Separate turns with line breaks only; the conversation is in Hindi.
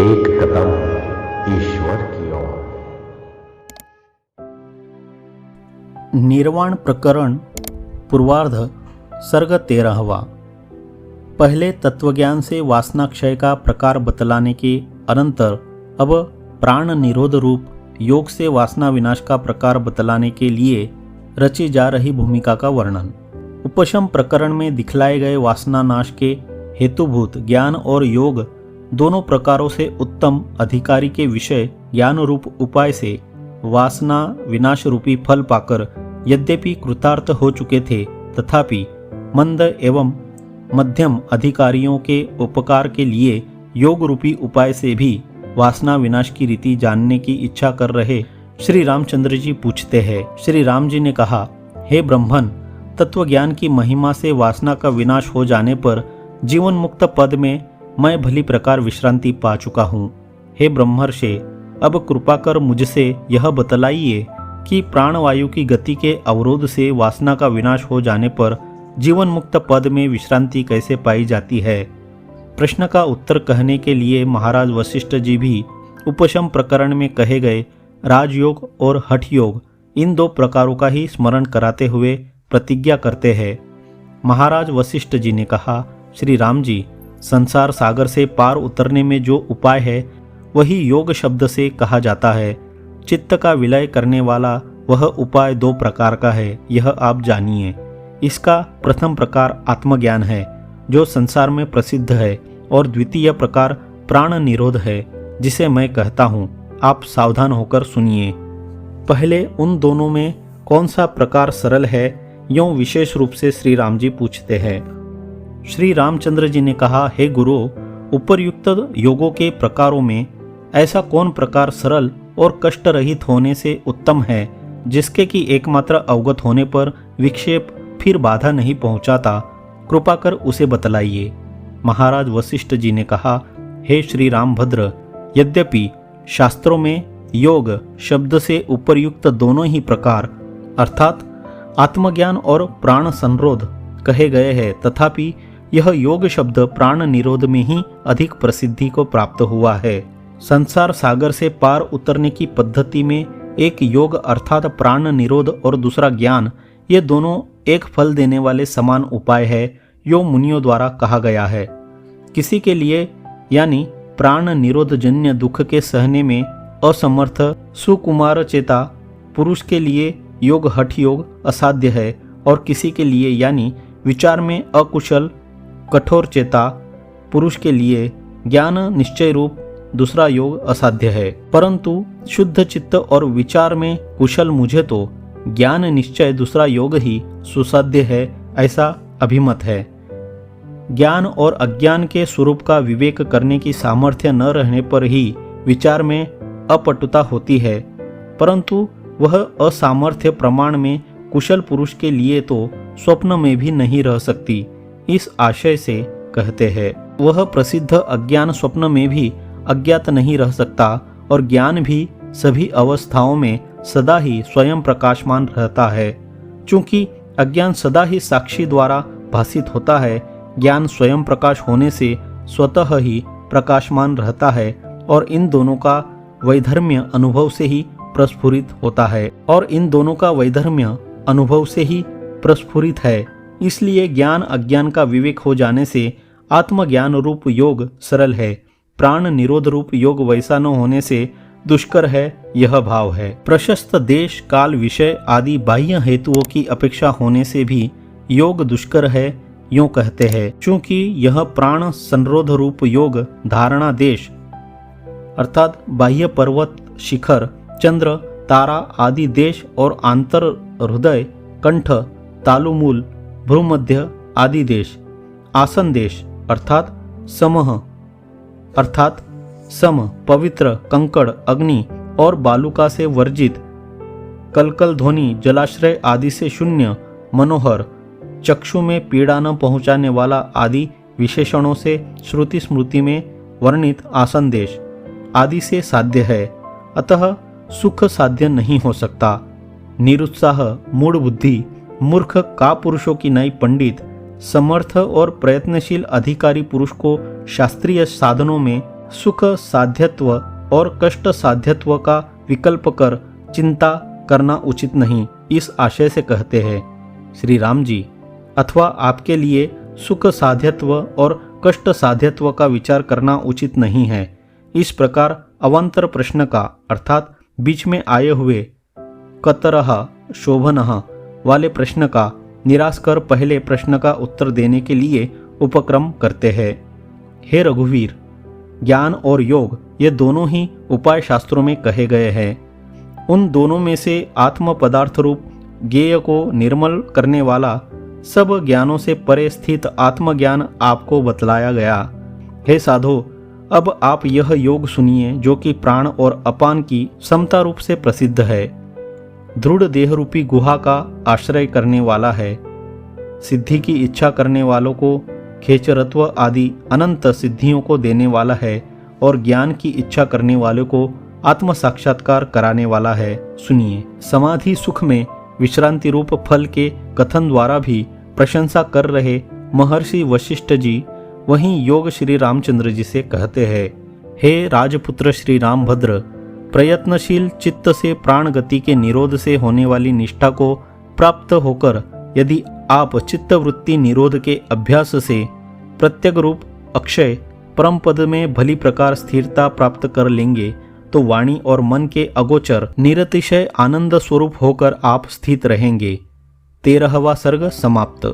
एक कदम ईश्वर की ओर।
निर्वाण प्रकरण पूर्वार्ध सर्ग 13वां। पहले तत्वज्ञान से वासना क्षय का प्रकार बतलाने के अनंतर अब प्राण निरोध रूप योग से वासना विनाश का प्रकार बतलाने के लिए रची जा रही भूमिका का वर्णन। उपशम प्रकरण में दिखलाए गए वासना नाश के हेतुभूत ज्ञान और योग दोनों प्रकारों से उत्तम अधिकारी के विषय ज्ञान रूप उपाय से वासना विनाश रूपी फल पाकर यद्यपि कृतार्थ हो चुके थे, तथापि मंद एवं मध्यम अधिकारियों के उपकार के लिए योग रूपी उपाय से भी वासना विनाश की रीति जानने की इच्छा कर रहे श्री रामचंद्र जी पूछते हैं। श्री राम जी ने कहा, हे ब्रह्मन, तत्वज्ञान की महिमा से वासना का विनाश हो जाने पर जीवन मुक्त पद में मैं भली प्रकार विश्रांति पा चुका हूँ। हे ब्रह्मर्षे, अब कृपा कर मुझसे यह बतलाइए कि प्राणवायु की गति के अवरोध से वासना का विनाश हो जाने पर जीवन मुक्त पद में विश्रांति कैसे पाई जाती है। प्रश्न का उत्तर कहने के लिए महाराज वशिष्ठ जी भी उपशम प्रकरण में कहे गए राजयोग और हठ योग इन दो प्रकारों का ही स्मरण कराते हुए प्रतिज्ञा करते हैं। महाराज वशिष्ठ जी ने कहा, श्री राम जी, संसार सागर से पार उतरने में जो उपाय है वही योग शब्द से कहा जाता है। चित्त का विलय करने वाला वह उपाय दो प्रकार का है, यह आप जानिए। इसका प्रथम प्रकार आत्मज्ञान है जो संसार में प्रसिद्ध है, और द्वितीय प्रकार प्राण निरोध है जिसे मैं कहता हूँ। आप सावधान होकर सुनिए। पहले उन दोनों में कौन सा प्रकार सरल है, यों विशेष रूप से श्री राम जी पूछते हैं। श्री रामचंद्र जी ने कहा, हे गुरु, उपर्युक्त योगों के प्रकारों में ऐसा कौन प्रकार सरल और कष्ट रहित होने से उत्तम है जिसके कि एकमात्र अवगत होने पर विक्षेप फिर बाधा नहीं पहुंचाता, कृपा कर उसे बतलाइए। महाराज वशिष्ठ जी ने कहा, हे श्री रामभद्र, यद्यपि शास्त्रों में योग शब्द से उपर्युक्त दोनों ही प्रकार अर्थात आत्मज्ञान और प्राण संरोध कहे गए हैं, तथापि यह योग शब्द प्राण निरोध में ही अधिक प्रसिद्धि को प्राप्त हुआ है। संसार सागर से पार उतरने की पद्धति में एक योग अर्थात प्राण निरोध और दूसरा ज्ञान, ये दोनों एक फल देने वाले समान उपाय है, यो मुनियों द्वारा कहा गया है। किसी के लिए यानी प्राण निरोध जन्य दुख के सहने में असमर्थ सुकुमार चेता पुरुष के लिए योग हठ योग असाध्य है, और किसी के लिए यानी विचार में अकुशल कठोर चेता पुरुष के लिए ज्ञान निश्चय रूप दूसरा योग असाध्य है। परंतु शुद्ध चित्त और विचार में कुशल मुझे तो ज्ञान निश्चय दूसरा योग ही सुसाध्य है, ऐसा अभिमत है। ज्ञान और अज्ञान के स्वरूप का विवेक करने की सामर्थ्य न रहने पर ही विचार में अपटुता होती है, परंतु वह असामर्थ्य प्रमाण में कुशल पुरुष के लिए तो स्वप्न में भी नहीं रह सकती। इस आशय से कहते हैं, वह प्रसिद्ध अज्ञान स्वप्न में भी अज्ञात नहीं रह सकता, और ज्ञान भी सभी अवस्थाओं में सदा ही स्वयं प्रकाशमान रहता है। चूंकि अज्ञान सदा ही साक्षी द्वारा भासित होता है, ज्ञान स्वयं प्रकाश होने से स्वतः ही प्रकाशमान रहता है, और इन दोनों का वैधर्म्य अनुभव से ही प्रस्फुरित होता है, इसलिए ज्ञान अज्ञान का विवेक हो जाने से आत्मज्ञान रूप योग सरल है, प्राण निरोध रूप योग वैसा न होने से दुष्कर है, यह भाव है। प्रशस्त देश काल विषय आदि बाह्य हेतुओं की अपेक्षा होने से भी योग दुष्कर है, यूं कहते हैं। चूंकि यह प्राण संरोध रूप योग धारणा देश अर्थात बाह्य पर्वत शिखर चंद्र तारा आदि देश और आंतर हृदय कंठ तालुमूल भ्रूमध्य आदि देश आसन देश अर्थात सम पवित्र कंकड़ अग्नि और बालुका से वर्जित कलकल ध्वनि जलाश्रय आदि से शून्य मनोहर चक्षु में पीड़ा न पहुंचाने वाला आदि विशेषणों से श्रुति स्मृति में वर्णित आसन देश आदि से साध्य है, अतः सुख साध्य नहीं हो सकता। निरुत्साह मूढ़ बुद्धि मूर्ख का पुरुषों की नई पंडित समर्थ और प्रयत्नशील अधिकारी पुरुष को शास्त्रीय साधनों में सुख साध्यत्व और कष्ट साध्यत्व का विकल्प कर चिंता करना उचित नहीं, इस आशय से कहते हैं श्री राम जी। अथवा आपके लिए सुख साध्यत्व और कष्ट साध्यत्व का विचार करना उचित नहीं है। इस प्रकार अवान्तर प्रश्न का अर्थात बीच में आए हुए कतरह शोभनः वाले प्रश्न का निराश कर पहले प्रश्न का उत्तर देने के लिए उपक्रम करते हैं। हे रघुवीर, ज्ञान और योग ये दोनों ही उपाय शास्त्रों में कहे गए हैं। उन दोनों में से आत्म पदार्थ रूप ज्ञेय को निर्मल करने वाला सब ज्ञानों से परे स्थित आत्मज्ञान आपको बतलाया गया। हे साधो, अब आप यह योग सुनिए जो कि प्राण और अपान की समता रूप से प्रसिद्ध है, दृढ़ देह रूपी गुहा का आश्रय करने वाला है, सिद्धि की इच्छा करने वालों को खेचरत्व आदि अनंत सिद्धियों को देने वाला है और ज्ञान की इच्छा करने वालों को आत्म साक्षात्कार कराने वाला है। सुनिए। समाधि सुख में विश्रांति रूप फल के कथन द्वारा भी प्रशंसा कर रहे महर्षि वशिष्ठ जी वहीं योग श्री रामचंद्र जी से कहते हैं, हे राजपुत्र श्री रामभद्र, प्रयत्नशील चित्त से प्राण गति के निरोध से होने वाली निष्ठा को प्राप्त होकर यदि आप चित्तवृत्ति निरोध के अभ्यास से प्रत्यग रूप अक्षय परम पद में भली प्रकार स्थिरता प्राप्त कर लेंगे तो वाणी और मन के अगोचर निरतिशय आनंद स्वरूप होकर आप स्थित रहेंगे। 13वां सर्ग समाप्त।